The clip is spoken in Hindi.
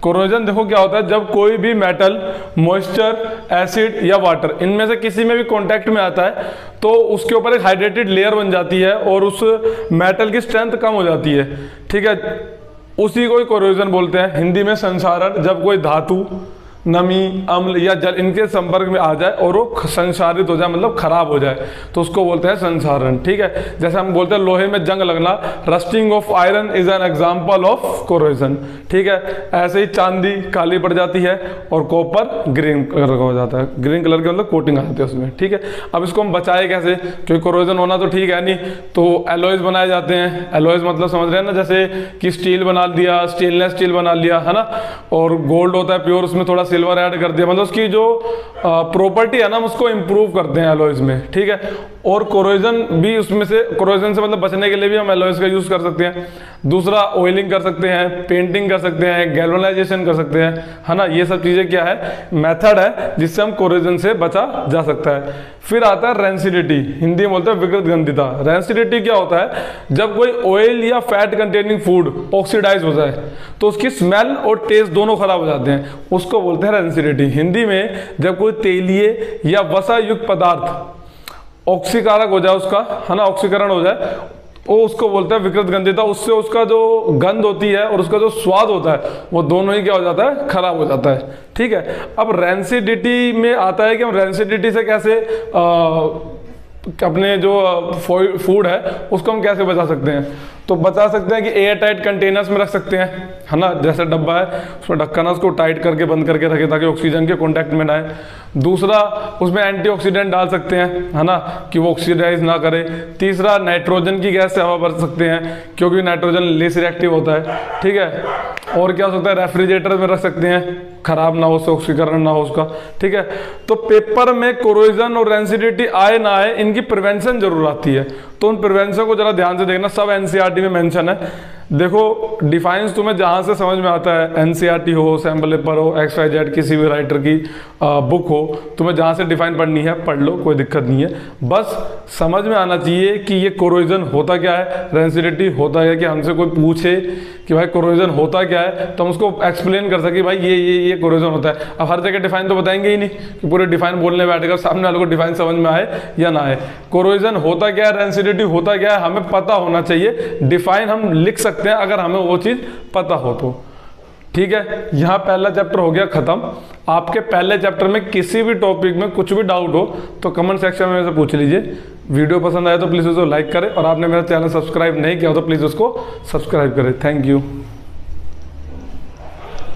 कोरोजन देखो क्या होता है, जब कोई भी मेटल, मॉइस्चर, एसिड या वाटर इनमें से किसी में भी कांटेक्ट में आता है तो उसके ऊपर एक हाइड्रेटेड लेयर बन जाती है और उस मेटल की स्ट्रेंथ कम हो जाती है। ठीक है, उसी को ही कोरोजन बोलते हैं। हिंदी में संसारण, जब कोई धातु, नमी, अम्ल या जल इनके संपर्क में आ जाए और वो संसारित हो जाए, मतलब खराब हो जाए, तो उसको बोलते हैं संसारण। ठीक है, जैसे हम बोलते हैं लोहे में जंग लगना, rusting of iron is an example of corrosion. ठीक है, ऐसे ही चांदी काली पड़ जाती है और कॉपर ग्रीन कलर का हो जाता है। ग्रीन कलर के मतलब कोटिंग आ जाती है उसमें। ठीक है, अब इसको हम बचाए कैसे, क्योंकि कोरोजन होना तो ठीक है नहीं, तो एलॉयज बनाए जाते हैं। एलॉयज मतलब समझ रहे हैं ना, जैसे कि स्टील बना दिया, स्टेनलेस स्टील बना लिया, है ना, और गोल्ड होता है प्योर, उसमें थोड़ा सिल्वर ऐड कर दिया, मतलब उसकी जो प्रॉपर्टी है ना उसको इंप्रूव करते हैं एलॉयज में। ठीक है, और कोरोजन भी उसमें से, कोरोजन से मतलब बचने के लिए भी हम एलॉयज का यूज कर सकते हैं। दूसरा ऑयलिंग कर सकते हैं, पेंटिंग कर सकते हैं, गैल्वेनाइजेशन कर सकते हैं, है ना, ये सब चीजें क्या है, मेथड है जिससे हम कोरोजन से बचा जा सकता है। फिर आता है रेंसिडिटी, हिंदी में बोलते हैं विकृत गंधिता। रेंसिडिटी क्या होता है, जब कोई ऑयल या फैट कंटेनिंग फूड ऑक्सीडाइज हो जाए तो उसकी स्मेल और टेस्ट दोनों खराब हो जाते हैं, उसको बोलते हैं रेंसिडिटी। हिंदी में जब कोई तेलीय या वसा युक्त पदार्थ ऑक्सीकारक हो जाए, उसका, है ना, ऑक्सीकरण हो जाए, वो उसको बोलते हैं विकृत गंधिता। उससे उसका जो गंध होती है और उसका जो स्वाद होता है वो दोनों ही क्या हो जाता है, खराब हो जाता है। ठीक है, अब रेंसिडिटी में आता है कि हम रेंसिडिटी से कैसे अपने जो फूड है उसको हम कैसे बचा सकते हैं। तो बचा सकते हैं कि एयर टाइट कंटेनर्स में रख सकते हैं, है ना, जैसे डब्बा है उसमें ढक्कन है, उसको टाइट करके बंद करके रखें ताकि ऑक्सीजन के कांटेक्ट में ना आए। दूसरा, उसमें एंटीऑक्सीडेंट डाल सकते हैं, है ना, कि वो ऑक्सीडाइज ना करे। तीसरा, नाइट्रोजन की गैस से हवा भर सकते हैं क्योंकि नाइट्रोजन लेस रिएक्टिव होता है। ठीक है, और क्या हो सकता है, रेफ्रिजरेटर में रख सकते हैं, खराब ना हो, उससे ऑक्सीकरण ना हो उसका। ठीक है, तो पेपर में कोरोजन और रेंसिडिटी आए ना आए इनकी प्रिवेंशन जरूर आती है, तो उन प्रिवेंशन को जरा ध्यान से देखना, सब एनसीईआरटी में मेंशन है। देखो डिफाइंस तुम्हें जहां से समझ में आता है, एनसीईआरटी हो, सैम्पल पेपर हो, XYZ किसी भी राइटर की बुक हो, तुम्हें जहां से डिफाइन पढ़नी है पढ़ लो, कोई दिक्कत नहीं है। बस समझ में आना चाहिए कि ये कोरोजन होता क्या है, रेंसिडिटी होता है, कि हमसे कोई पूछे कि भाई कोरोजन होता क्या है तो हम उसको एक्सप्लेन कर सके भाई ये कोरोजन होता है। अब हर जगह डिफाइन तो बताएंगे ही नहीं कि पूरे डिफाइन बोलने बैठेगा, सामने वाले को डिफाइन समझ में आए या ना आए। कोरोजन होता क्या है, रेंसिडिटी होता क्या है, हमें पता होना चाहिए। डिफाइन हम लिख सकते हैं अगर हमें वो चीज पता हो तो। ठीक है, यहाँ पहला चैप्टर हो गया खत्म। आपके पहले चैप्टर में किसी भी टॉपिक में कुछ भी डाउट हो तो कमेंट सेक्शन में से पूछ लीजिए। वीडियो पसंद आए तो प्लीज़ उसको लाइक करें और आपने मेरा चैनल सब्सक्राइब नहीं किया हो तो प्लीज़ उसको सब्सक्राइब करें। Thank you.